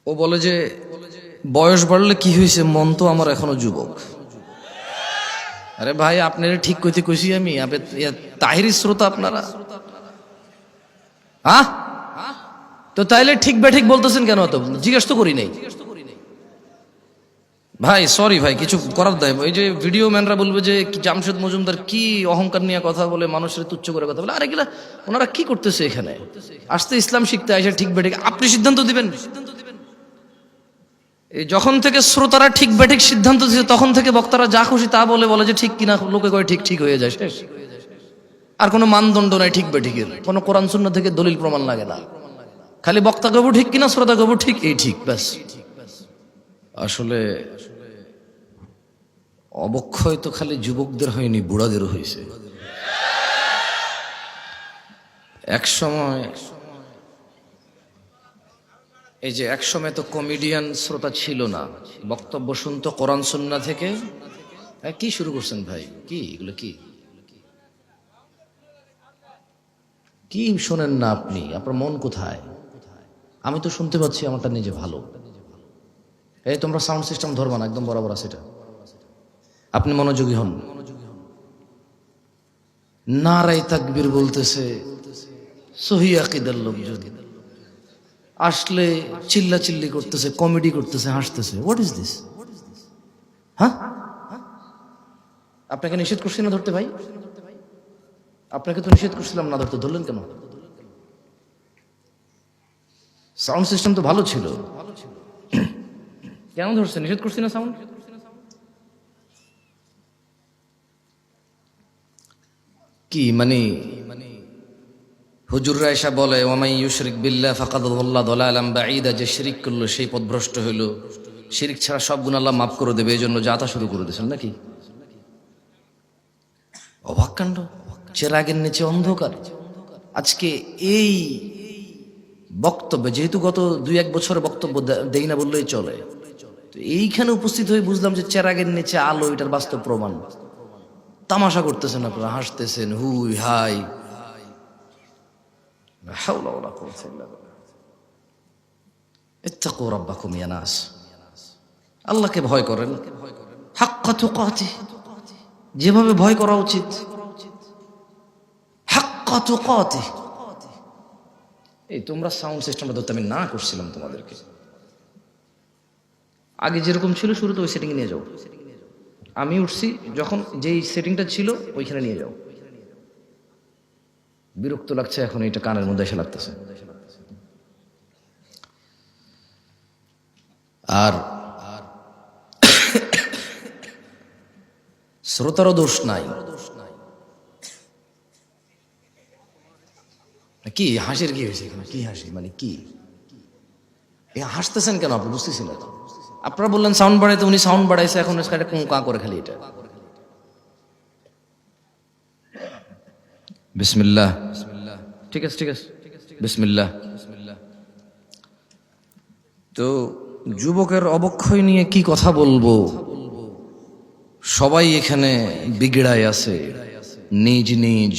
ও বলে যে বয়স বাড়লে কি হয়েছে, মন তো আমার এখনো যুবক। আরে ভাই, আপনারা ঠিক কইতে কইছি আমি, তাহিরি শ্রোতা আপনারা। হ্যাঁ, তো তাইলে ঠিক বেঠিক বলতেছেন কেন? তো জিজ্ঞেস তো করি নাই ভাই। সরি ভাই, কিছু করার দেয়। ওই যে ভিডিও ম্যানরা বলবে যে জামশেদ মজুমদার কি অহংকার নিয়ে কথা বলে, মানুষের তুচ্ছ করে কথা বলে। আরে গেলা ওনারা কি করতেছে এখানে? আসতে ইসলাম শিখতে আসে, ঠিক বেঠিক আপনি সিদ্ধান্ত দিবেন। এই যখন থেকে শ্রোতারা ঠিক বেঠিক সিদ্ধান্ত দিচ্ছে, তখন থেকে বক্তারা যা খুশি তা বলে বলে যে ঠিক কিনা, লোকে কয় ঠিক ঠিক হয়ে যায়, শেষ। আর কোনো মানদণ্ড নাই ঠিক বেঠিকের, কোনো কোরআন সুন্নাহ থেকে দলিল প্রমাণ লাগে না। খালি বক্তা কবু ঠিক কিনা, শ্রোতা কবু ঠিক, এই ঠিক, ব্যাস। আসলে অবক্ষয় তো খালি যুবকদের হয়নি, বুড়াদেরও হয়েছে। এক সময় এই যে এক সময় তো কমেডিয়ান শ্রোতা ছিল না, বক্তব্য শুনতো কোরআন সুন্নাহ থেকে। কি শুরু করছেন ভাই? কি এগুলো? কি কি শোনেন না আপনি? আপনার মন কোথায়? আমি তো শুনতে পাচ্ছি, আমারটা নিজে ভালো। এই তোমরা সাউন্ড সিস্টেম ধরবা না, একদম বরাবর আছে এটা। আপনি মনোযোগী হন। নারায়ে তাকবীর বলতেছে সহি আকীদার লোকজন, আসলে চিল্লা চিল্লি করতেছে, কমেডি করতেছে, হাসতেছে। What is this? হ্যাঁ, আপনাকে নিষেধ করছি না ধরতে ভাই? আপনাকে তো নিষেধ করছিলাম না ধরতে, ধরলেন কেন? সাউন্ড সিস্টেম তো ভালো ছিল, কেন ধরছে? নিষেধ করছি না সাউন্ড? কি মানে হুজুররা এসা বলে ওয়ামাই ইউশরিক বিল্লাহ ফাকাদ দাল্লা দালালাম বাঈদা, যে শিরিক করলো সেই পথভ্রষ্ট হইল, শিরিক ছাড়া সব গুনাহ আল্লাহ মাফ করে দেবে, এই জন্য যাতা শুরু করে দিয়েছেন নাকি? অবাক কাণ্ড। চেরাগের নিচে অন্ধকার। আজকে এই বক্তব্যে, যেহেতু গত 2-1 বছরের বক্তব্য দেই না বললেই চলে, তো এইখানে উপস্থিত হয়ে বুঝলাম যে চেরাগের নিচে আলো, এটার বাস্তব প্রমাণ। তামাশা করতেছেন আপনারা, হাসতেছেন, হুই হাই। লা হাওলা ওয়ালা কুওয়াতা ইল্লা বিল্লাহ। ইত্তাকু রাব্বাকুম ইয়া নাস, আল্লাহকে ভয় করেন হাক্কা তুকাতিহ, যেভাবে ভয় করা উচিত, হাক্কা তুকাতিহ। এই তোমরা সাউন্ড সিস্টেমটা ধরতে আমি না করছিলাম তোমাদেরকে, আগে যেরকম ছিল শুরুতে ওই সেটিংয়ে নিয়ে যাও। আমি উঠছি যখন, যেই সেটিংটা ছিল ওইখানে নিয়ে যাও। বিরক্ত লাগছে এখন, এটা কানের মধ্যে এসে লাগতেছে। আর শ্রোতারও দোষ নাই। কি হাসির কি হয়েছে এখানে? কি হাসি মানে কি? হাসতেছেন কেন আপনি? বুঝতেছি না। আপনারা বললেন সাউন্ড বাড়াইতে, উনি সাউন্ড বাড়াইছে, এখন কা করে খালি এটা। বিসমিল্লাহ। ঠিক আছে, ঠিক আছে, বিসমিল্লাহ। তো যুবকের অবক্ষয় নিয়ে কি কথা বলবো? সবাই এখানে বিগড়ায় আছে, নিজ নিজ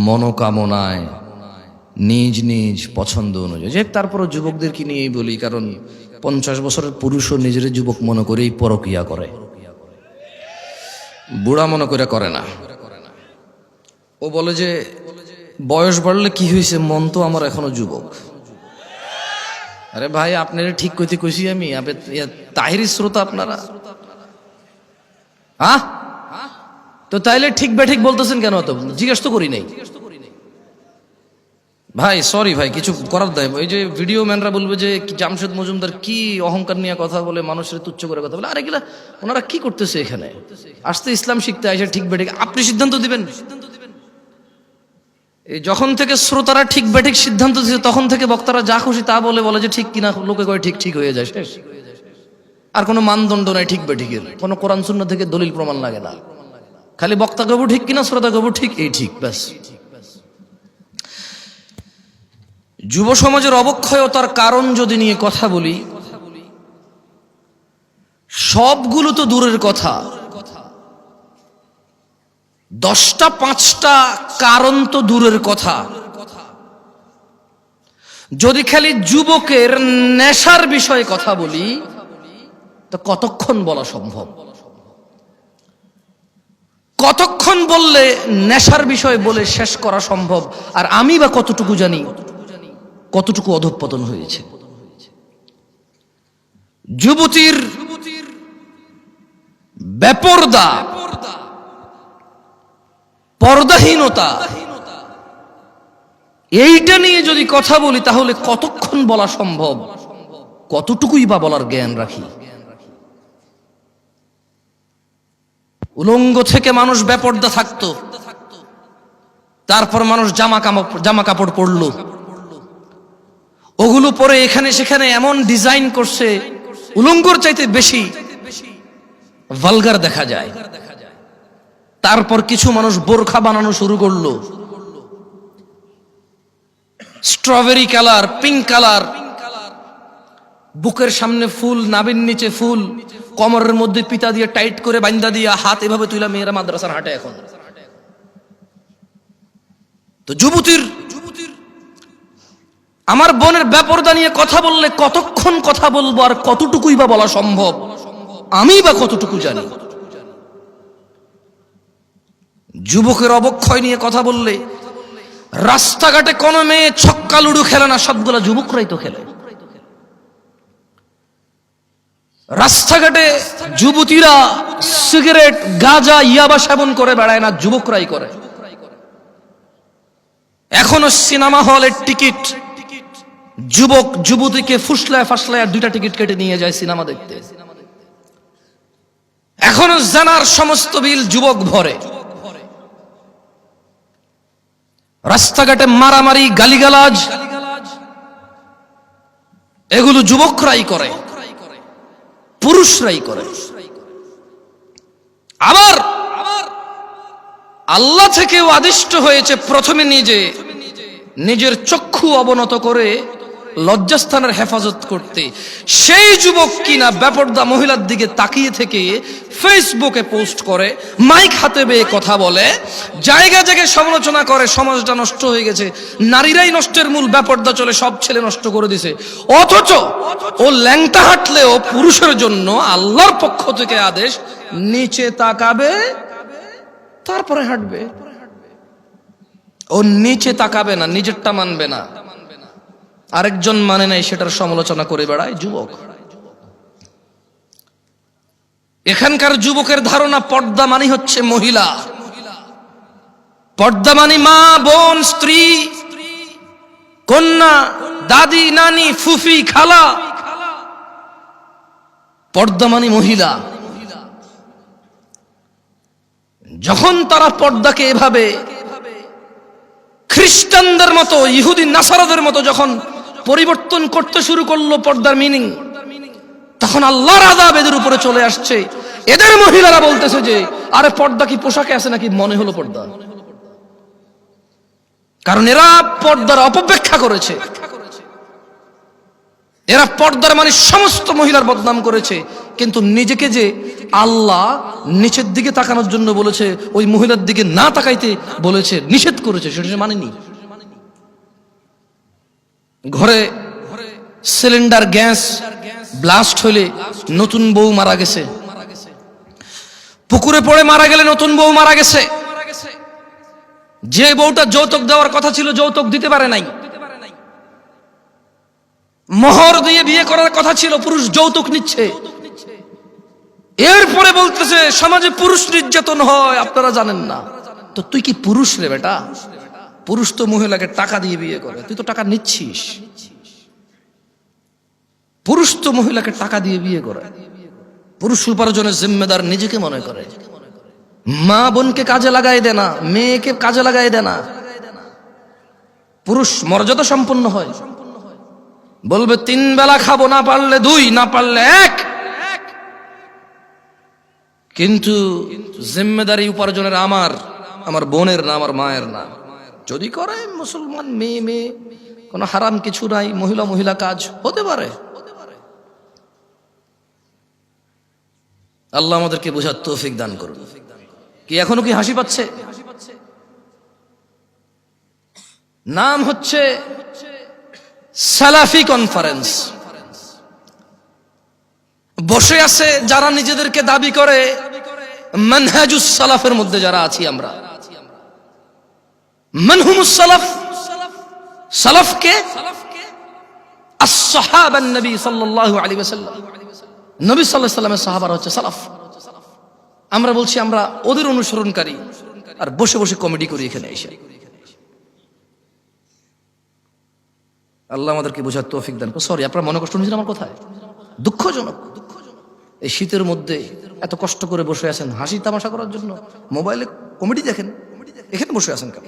মনোকামনায়, নিজ নিজ পছন্দ অনুযায়ী। যে তারপরও যুবকদেরকে নিয়েই বলি, কারণ 50 বছরের পুরুষও নিজের যুবক মনে করেই পরকিয়া করে, বুড়া মনে করে না। ও বলে যে বয়স বাড়লে কি হয়েছে, মন তো আমার এখনো যুবক। আরে ভাই, আপনারা ঠিক কইতে কইছি আমি, তাহিরি শ্রোতা আপনারা। হ্যাঁ, তো তাইলে ঠিক বেঠিক বলতেছেন কেন? তো জিজ্ঞেস তো করি নাই ভাই। সরি ভাই, কিছু করার দেয়। ওই যে ভিডিও ম্যানরা বলবে যে জামশেদ মজুমদার কি অহংকার নিয়ে কথা বলে, মানুষের তুচ্ছ করে কথা বলে। আরে গেলা ওনারা কি করতেছে এখানে? আসতে ইসলাম শিখতে আসে, ঠিক বেঠিক আপনি সিদ্ধান্ত দিবেন। এই যখন থেকে শ্রোতারা ঠিক বেঠিক সিদ্ধান্ত দিচ্ছে, তখন থেকে বক্তারা যা খুশি তা বলে বলে যে ঠিক কিনা, লোকে কয় ঠিক ঠিক হয়ে যায়, শেষ। আর কোনো মানদণ্ড নাই ঠিক বেঠিকের, কোনো কোরআন সুন্নাহ থেকে দলিল প্রমাণ লাগে না। খালি বক্তা কবু ঠিক কিনা, শ্রোতা কবু ঠিক, এই ঠিক, ব্যাস। যুব সমাজের অবক্ষয়তার কারণ যদি নিয়ে কথা বলি, সবগুলো তো দূরের কথা, 10টা 5টা কারণ তো দূরের কথা। যদি খালি যুবকের নেশার বিষয়ে কথা বলি তো কতক্ষণ বলা সম্ভব? কতক্ষণ বললে নেশার বিষয় বলে শেষ করা সম্ভব? আর আমি বা কতটুকু জানি কতটুকু অধঃপতন হয়েছে। যুবতীর বেপরদা, পর্দাহীনতা, এইটা নিয়ে যদি কথা বলি তাহলে কতক্ষণ বলা সম্ভব? কতটুকুই বা বলার জ্ঞান রাখি? উলঙ্গ থেকে মানুষ বেপরদা থাকতো, তারপর মানুষ জামা কাপড় পরলো, ওগুলো পরে এখানে সেখানে এমন ডিজাইন করছে উলঙ্গর চাইতে বেশি ভালগার দেখা যায়। তারপর কিছু মানুষ বোরখা বানানো শুরু করলো, স্ট্রবেরি কালার, পিঙ্ক কালার, বুকের সামনে ফুল, নাভির নিচে ফুল, কোমরের মধ্যে পিতা দিয়ে টাইট করে বান্ধা দিয়া হাত এভাবে তুইলা মেয়েরা মাদ্রাসার হাঁটে এখন। তো যুবতীর, আমার বোনের বেপরদা নিয়ে কথা বললে কতক্ষণ কথা বলবো আর কতটুকুই বা বলা সম্ভব? আমি বা কতটুকু জানি? যুবকের অবক্ষয় নিয়ে কথা বললে রাস্তাঘাটে কোনো মেয়ে ছক্কা লুডু খেলে না, সবগুলা যুবকরাই তো খেলে। রাস্তাঘাটে যুবতীরা সিগারেট, গাঁজা, ইয়াবা সেবন করে বেড়ায় না, যুবকরাই করে। এখনো সিনেমা হলের টিকিট যুবক যুবতীকে ফুসলায় ফাসলায় 2টা টিকিট কেটে নিয়ে যায় সিনেমা দেখতে। এখনো জানার সমস্ত বিল যুবক ভরে। রাস্তাঘাটে মারামারি, গালিগালাজ, এগুলো যুবকরাই করে, পুরুষরাই করে। আবার আল্লাহ থেকেও আদিষ্ট হয়েছে প্রথমে নিজের চক্ষু অবনত করে লজ্জাস্থানের হেফাজত করতে। সেই যুবক কিনা বেপরদা মহিলার দিকে তাকিয়ে থেকে ফেসবুকে পোস্ট করে, মাইক হাতে বেয়ে কথা বলে, জায়গায় জায়গায় সমালোচনা করে, সমাজটা নষ্ট হয়ে গেছে, নারীরাই নষ্টের মূল, বেপরদা চলে, সব ছেলে নষ্ট করে দিছে। অথচ ও ল্যাংটা হাঁটলেও পুরুষের জন্য আল্লাহর পক্ষ থেকে আদেশ, নিচে তাকাবে তারপরে হাঁটবে। ও নিচে তাকাবে না, নিজেরটা মানবে না, আরেকজন মানে নাই সেটার সমালোচনা করে বেড়ায় যুবক। এখানকার যুবকের ধারণা পর্দা মানে হচ্ছে মহিলা, পর্দা মানে মা, বোন, স্ত্রী, কন্যা, দাদি, নানি, ফুফি, খালা। পর্দা মানে মহিলা। যখন তারা পর্দাকে এভাবে খ্রিস্টানদের মতো, ইহুদি নাসারাদের মতো যখন পরিবর্তন করতে শুরু করলো পর্দার মিনিং, তখন আল্লাহর আযাব এদের উপরে চলে আসছে। এদের মহিলারা বলতেছে যে আরে পর্দা কি পোশাকে আছে নাকি, মনে হলো পর্দা। কারণ এরা পর্দার অপব্যাখ্যা করেছে, এরা পর্দার মানে সমস্ত মহিলার বদনাম করেছে। কিন্তু নিজেকে যে আল্লাহ নিচের দিকে তাকানোর জন্য বলেছে, ওই মহিলার দিকে না তাকাইতে বলেছে, নিষেধ করেছে, সেটা মানেনি। ঘরে সিলিন্ডার গ্যাস ব্লাস্ট হলে নতুন বউ মারা গেছে, পুকুরে পড়ে মারা গেলে নতুন বউ মারা গেছে, যে বউটা যৌতুক দেওয়ার কথা ছিল যৌতুক দিতে পারে নাই, মোহর দিয়ে বিয়ে করার কথা ছিল, পুরুষ যৌতুক নিচ্ছে। এরপরে বলতেছে সমাজে পুরুষ নির্যাতন হয়, আপনারা জানেন না। তো তুই কি পুরুষ রে বেটা? পুরুষ তো মহিলাকে টাকা দিয়ে বিয়ে করে, তুই তো টাকা নিচ্ছিস। পুরুষ তো মহিলাকে টাকা দিয়ে বিয়ে করে, পুরুষ উপার্জনের জিম্মেদার নিজেকে মনে করে। মা বোনকে কাজে লাগাই দেয় না, মেয়েকে কাজে লাগাই দেয় না। পুরুষ মর্যাদা সম্পন্ন হয়, বলবে 3 বেলা খাবো, না পারলে 2, না পারলে 1। কিন্তু জিম্মেদারি উপার্জনের আমার বোনের না, আমার মায়ের না। যদি করে মুসলমান মেয়ে, কোনো হারাম কিছু নাই, মহিলা কাজ হতে পারে। আল্লাহ আমাদেরকে বোঝার তৌফিক দান করুন। কি এখনো কি হাসি পাচ্ছে? নাম হচ্ছে সালাফি কনফারেন্স বসে আছে যারা নিজেদেরকে দাবি করে মানহাজুস সালাফের মধ্যে যারা আছি আমরা। মানহুমুস সালাফ, সালাফকে আসহাবান নবী সাল্লাল্লাহু আলাইহি ওয়াসাল্লাম, নবী সাল্লাল্লাহু আলাইহি ওয়াসাল্লামের সাহাবারা হচ্ছে সালাফ। আমরা বলছি আমরা ওদের অনুসরণকারী, আর বসে বসে কমেডি করি এখানে এসে। আল্লাহ আমাদেরকে বোঝার তৌফিক দান। সরি, আপনারা মনে কষ্ট নিয়েছেন আমার কথায়? দুঃখজনক। এই শীতের মধ্যে এত কষ্ট করে বসে আছেন হাসি তামাশা করার জন্য, মোবাইলে কমেডি দেখেন, এখানে বসে আছেন কেন?